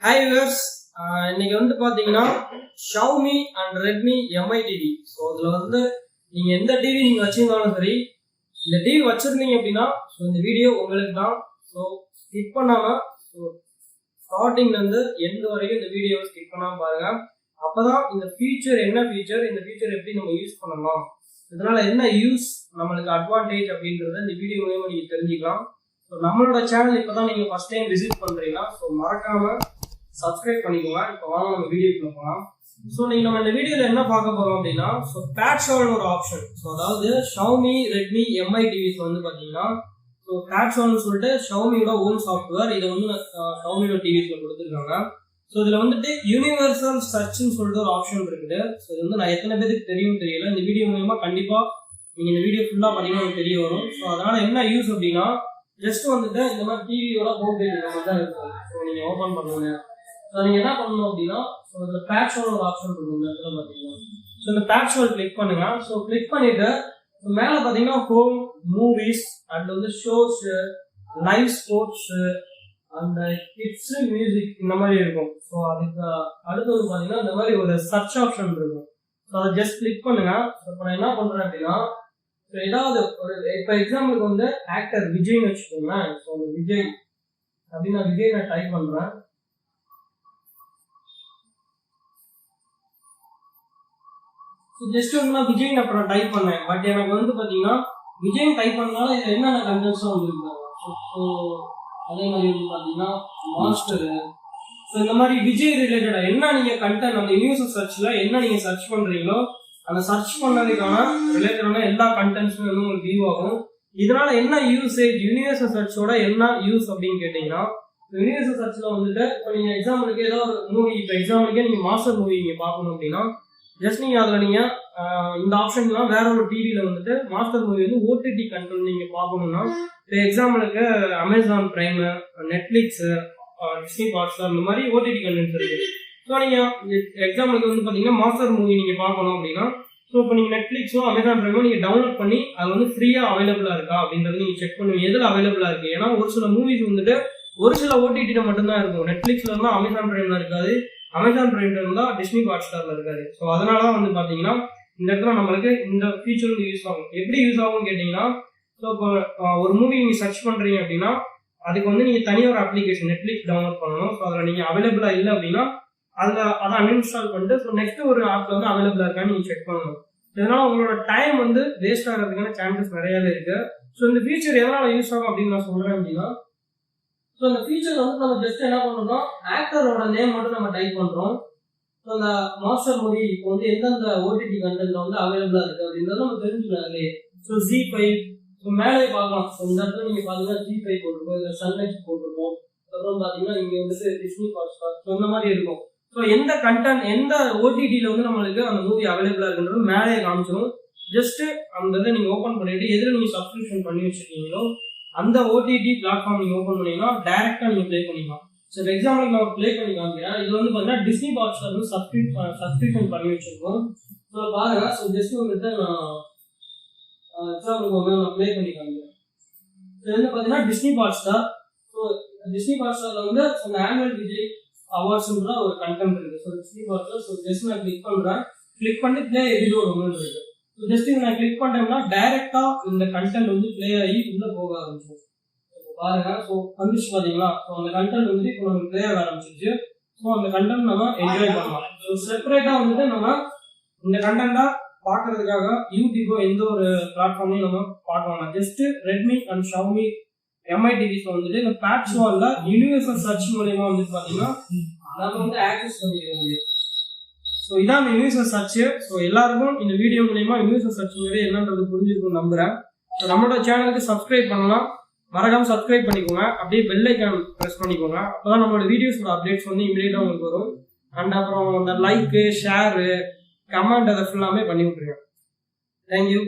Hi viewers, இன்னைக்கு வந்து பாத்தீங்கன்னா Xiaomi and Redmi Mi TV. So இதுல வந்து நீங்க எந்த டிவி நீங்க வச்சிருந்தாலும் சரி, இந்த டிவி வச்சிருந்தீங்க அப்படின்னா இந்த வீடியோ உங்களுக்கு தான். ஸோ ஸ்கிப் பண்ணாம ஸ்டார்டிங்ல இருந்து எண்ட் வரைக்கும் இந்த வீடியோ ஸ்கிப் பண்ணாம பாருங்க. அப்பதான் இந்த ஃபீச்சர் என்ன ஃபீச்சர், இந்த ஃபீச்சர் எப்படி நம்ம யூஸ் பண்ணலாம், இதனால என்ன யூஸ், நம்மளுக்கு அட்வான்டேஜ் அப்படின்றத இந்த வீடியோ மூலமா நீங்க தெரிஞ்சுக்கலாம். ஸோ நம்மளோட சேனல் இப்பதான் நீங்க ஃபர்ஸ்ட் டைம் விசிட் பண்றீங்கன்னா ஸோ மறக்காம சப்ஸ்கிரைப் பண்ணிக்கோங்க. இப்போ வாங்க நம்ம வீடியோக்குள்ள போகலாம். ஸோ நீங்க நம்ம இந்த வீடியோல என்ன பார்க்க போறோம் அப்படின்னா பேட்ச்வால்னு ஒரு ஆப்ஷன். ஸோ அதாவது Xiaomi, Redmi, Mi டிவிஸ் வந்து பாத்தீங்கன்னா பேட்ச்வால்னு சொல்லிட்டு Xiaomiயோட ஓன் சாஃப்ட்வேர். இதை வந்து Xiaomiயோட டிவிஸ்ல கொடுத்துருக்காங்க. ஸோ இதுல வந்துட்டு யூனிவர்சல் சர்ச்னு சொல்லிட்டு ஒரு ஆப்ஷன் இருக்குது. ஸோ இது வந்து நான் எத்தனை பேருக்கு தெரியும் தெரியல. இந்த வீடியோ மூலமா கண்டிப்பா நீங்க இந்த வீடியோ ஃபுல்லா பார்த்தீங்கன்னா உங்களுக்கு தெரிய வரும். ஸோ அதனால என்ன யூஸ் அப்படின்னா ஜஸ்ட் வந்துட்டு இந்த மாதிரி டிவியோட ஹோம் பேஜ் தான் இருக்கும். ஸோ நீங்க ஓபன் பண்ணுங்க. ஸோ நீங்க என்ன பண்ணணும் அப்படின்னா இந்த பேட்ச்வால் ஒரு ஆப்ஷன் இருக்கும் இந்த இடத்துல பாத்தீங்கன்னா. ஸோ இந்த பேட்ச்வால் கிளிக் பண்ணுங்க. ஸோ கிளிக் பண்ணிட்டு மேல பாத்தீங்கன்னா ஹோம், மூவிஸ் அண்ட் வந்து ஷோஸ், லைவ் ஸ்போர்ட்ஸ் அந்த கிட்ஸ், மியூசிக் இந்த மாதிரி இருக்கும். ஸோ அதுக்கு அடுத்தது பாத்தீங்கன்னா இந்த மாதிரி ஒரு சர்ச் ஆப்ஷன் இருக்கும். ஸோ அதை ஜஸ்ட் கிளிக் பண்ணுங்க. இப்போ நான் என்ன பண்றேன் அப்படின்னா ஏதாவது ஒரு இப்போ எக்ஸாம்பிளுக்கு வந்து ஆக்டர் விஜய்னு வச்சுக்கோங்களேன். ஸோ அந்த விஜய் அப்படின்னு விஜய் நான் டைப் பண்றேன். ஸோ ஜஸ்ட் வந்து நான் விஜய் அப்புறம் டைப் பண்ணேன். பட் எனக்கு வந்து பார்த்தீங்கன்னா விஜய் டைப் பண்ணனால இது என்னென்ன கண்டென்ட்ஸும் வந்துருக்காங்க. ஸோ அதே மாதிரி வந்து பார்த்தீங்கன்னா மாஸ்டரு. ஸோ இந்த மாதிரி விஜய் ரிலேட்டடாக என்ன நீங்கள் கண்டென்ட் அந்த யூனிவர்சல் சர்ச்சில் என்ன நீங்கள் சர்ச் பண்ணுறீங்களோ அந்த சர்ச் பண்ணதுக்கான ரிலேட்டடான எல்லா கண்டென்ட்ஸுமே வந்து உங்களுக்கு வியூ ஆகும். இதனால என்ன யூசேஜ், யூனிவர்சல் சர்ச்சோட என்ன யூஸ் அப்படின்னு கேட்டீங்கன்னா யூனிவர்சல் சர்ச்சில் வந்துட்டு இப்போ நீங்கள் எக்ஸாம்பிளுக்கு ஏதோ ஒரு மூவி, இப்போ எக்ஸாம்பிளுக்கே நீங்கள் மாஸ்டர் மூவி நீங்கள் பார்க்கணும் அப்படின்னா ஜஸ்ட் நீங்கள் அதில் நீங்கள் இந்த ஆப்ஷன்லாம் வேற ஒரு டிவியில் வந்துட்டு மாஸ்டர் மூவி வந்து ஓடிடி கண்டென்ட் நீங்கள் பார்க்கணும்னா இப்போ எக்ஸாம்பிளுக்கு Amazon prime, Netflix, Disney Hotstar இந்த மாதிரி ஓடிடி கண்டென்ட்ஸ் இருக்குது. ஸோ நீங்கள் எக்ஸாம்பிளுக்கு வந்து பார்த்தீங்கன்னா மாஸ்டர் மூவி நீங்கள் பார்க்கணும் அப்படின்னா ஸோ இப்போ நீங்கள் நெட்ஃப்ளிக்ஸோ அமேசான் பிரைமோ நீங்கள் டவுன்லோட் பண்ணி அது வந்து ஃப்ரீயாக அவைலபிளாக இருக்கா அப்படின்றத நீங்கள் செக் பண்ணுவீங்க எதில் அவைலபிளாக இருக்குது. ஏன்னா ஒரு சில மூவிஸ் வந்துட்டு ஒரு சில ஓடிடியில் மட்டும்தான் இருக்கும். நெட்ஃப்ளிக்ஸில் இருந்தால் அமேசான் பிரைமில் இருக்காது, அமேசான் பிரைம்ல இருந்தால் டிஸ்னி ஹாட்ஸ்டார்ல இருக்காது. ஸோ அதனால தான் வந்து பார்த்தீங்கன்னா இந்த இடத்துல நம்மளுக்கு இந்த ஃபீச்சர் வந்து யூஸ் ஆகும். எப்படி யூஸ் ஆகும்னு கேட்டிங்கன்னா ஸோ இப்போ ஒரு மூவி நீங்கள் சர்ச் பண்ணுறீங்க அப்படின்னா அதுக்கு வந்து நீங்கள் தனியாக ஒரு அப்ளிகேஷன் நெட்ஃப்ளிக்ஸ் டவுன்லோட் பண்ணணும். ஸோ அதில் நீங்கள் அவைலபிளாக இல்லை அப்படின்னா அதில் அதை அன்இன்ஸ்டால் பண்ணிட்டு ஸோ நெக்ஸ்ட் ஒரு ஆப்பில் வந்து அவைலபிளாக இருக்கான்னு நீங்கள் செக் பண்ணணும். இதனால உங்களோட டைம் வந்து வேஸ்ட் ஆகிறதுக்கான சான்சஸ் நிறையாவே இருக்கு. ஸோ இந்த ஃபீச்சர் எதனால யூஸ் ஆகும் அப்படின்னு நான் சொல்றேன் அப்படின்னா ஸோ இந்த ஃபீச்சர் வந்து நம்ம ஜஸ்ட் என்ன பண்ணோம்னா ஆக்டரோட நேம் மட்டும் நம்ம டைப் பண்றோம். ஸோ அந்த மாஸ்டர் மூவி இப்போ வந்து எந்தெந்த ஓடிடி கண்டென்ட்ல வந்து அவைலபிளா இருக்கு அப்படின்றத நம்ம தெரிஞ்சுக்கலாம். அதுலேயே ஸோ Z5 ஸோ மேலே பார்க்கலாம். ஸோ இந்த இடத்துல நீங்க பாத்தீங்கன்னா Z5 போட்டிருக்கோம், இல்லை சன்லைட் போட்டிருக்கோம், அப்புறம் பாத்தீங்கன்னா இங்க வந்துட்டு டிஸ்னி ஹாட்ஸ்டார் ஸோ இந்த மாதிரி இருக்கும். ஸோ எந்த கண்டென்ட் எந்த ஓடிடியில வந்து நம்மளுக்கு அந்த மூவி அவைலபிளா இருக்குன்றது மேலே காமிச்சிடும். ஜஸ்ட் அந்த இதை நீங்க ஓப்பன் பண்ணிட்டு எதில் நீங்க சப்ஸ்கிரிப்ஷன் பண்ணி வச்சிருக்கீங்களோ அந்த ஓடிடி பிளாட்ஃபார்ம் நீங்க ஓப்பன் பண்ணீங்கன்னா டைரக்டா நீங்க ப்ளே பண்ணிக்கலாம். ஸோ எக்ஸாம்பிள் நான் ப்ளே பண்ணி காமிக்கிறேன். இது வந்து பார்த்தீங்கன்னா டிஸ்னி ஹாட்ஸ்டார் வந்து சப்ஸ்கிரிப்ஷன் பண்ணி வச்சிருக்கோம். ஸோ பாருங்க. ஸோ ஜஸ்ட் வந்துட்டு நான் எக்ஸாம்பிள் நான் ப்ளே பண்ணி காமிக்கிறேன். ஸோ வந்து பார்த்தீங்கன்னா டிஸ்னி ஹாட்ஸ்டார். ஸோ டிஸ்னி ஹாட்ஸ்டார்ல வந்து அந்த ஆனுவல் விஜய் அவார்ட்ஸ்ன்ற ஒரு கண்டென்ட் இருக்கு. So Disney Hotstar so just நான் கிளிக் பண்றேன். கிளிக் பண்ணி ப்ளே எபிசோட் ஒன்று இருக்கு. ஸோ ஜஸ்ட் நான் கிளிக் பண்ணிட்டேன்னா டைரக்டா இந்த கண்டென்ட் வந்து ப்ளே ஆகி உள்ள போக ஆரம்பிச்சிடும். பாருங்க. ஸோ வந்துச்சு பாத்தீங்களா. ஸோ அந்த கண்டென்ட் வந்து இப்போ நமக்கு ப்ளே ஆக ஆரம்பிச்சிருச்சு. ஸோ அந்த கண்டென்ட் நம்ம என்ஜாய் பண்ணலாம். ஸோ செப்பரேட்டா வந்துட்டு நம்ம இந்த கண்டென்ட்டா பாக்குறதுக்காக யூடியூபோ எந்த ஒரு பிளாட்ஃபார்மையும் நம்ம பார்க்கலாம். Just Redmi and Xiaomi Mi டிவிஸ்ல வந்துட்டு இந்த பேட்ச்வால்ல யூனிவர்சல் சர்ச் மூலமா வந்து பாத்தீங்கன்னா நம்ம வந்து ஆக்சஸ் பண்ணிக்க முடியும். ஸோ இதான் இந்த யூனிவர்சல் சர்ச். ஸோ எல்லாருக்கும் இந்த வீடியோ மூலமா யூனிவர்சல் சர்ச் என்னன்றது புரிஞ்சிருக்கும் நம்புறேன். ஸோ நம்மளோட சேனலுக்கு சப்ஸ்கிரைப் பண்ணலாம், மறக்காம சப்ஸ்கிரைப் பண்ணிக்கோங்க. அப்படியே பெல் ஐக்கான் ப்ரெஸ் பண்ணிக்கோங்க. அப்போதான் நம்மளோட வீடியோஸோட அப்டேட்ஸ் வந்து இமீடியட்டா உங்களுக்கு வரும். அண்ட் அப்புறம் அந்த லைக்கு, ஷேரு, கமெண்ட் அதை ஃபுல்லாமே பண்ணி விட்டுருங்க. தேங்க்யூ.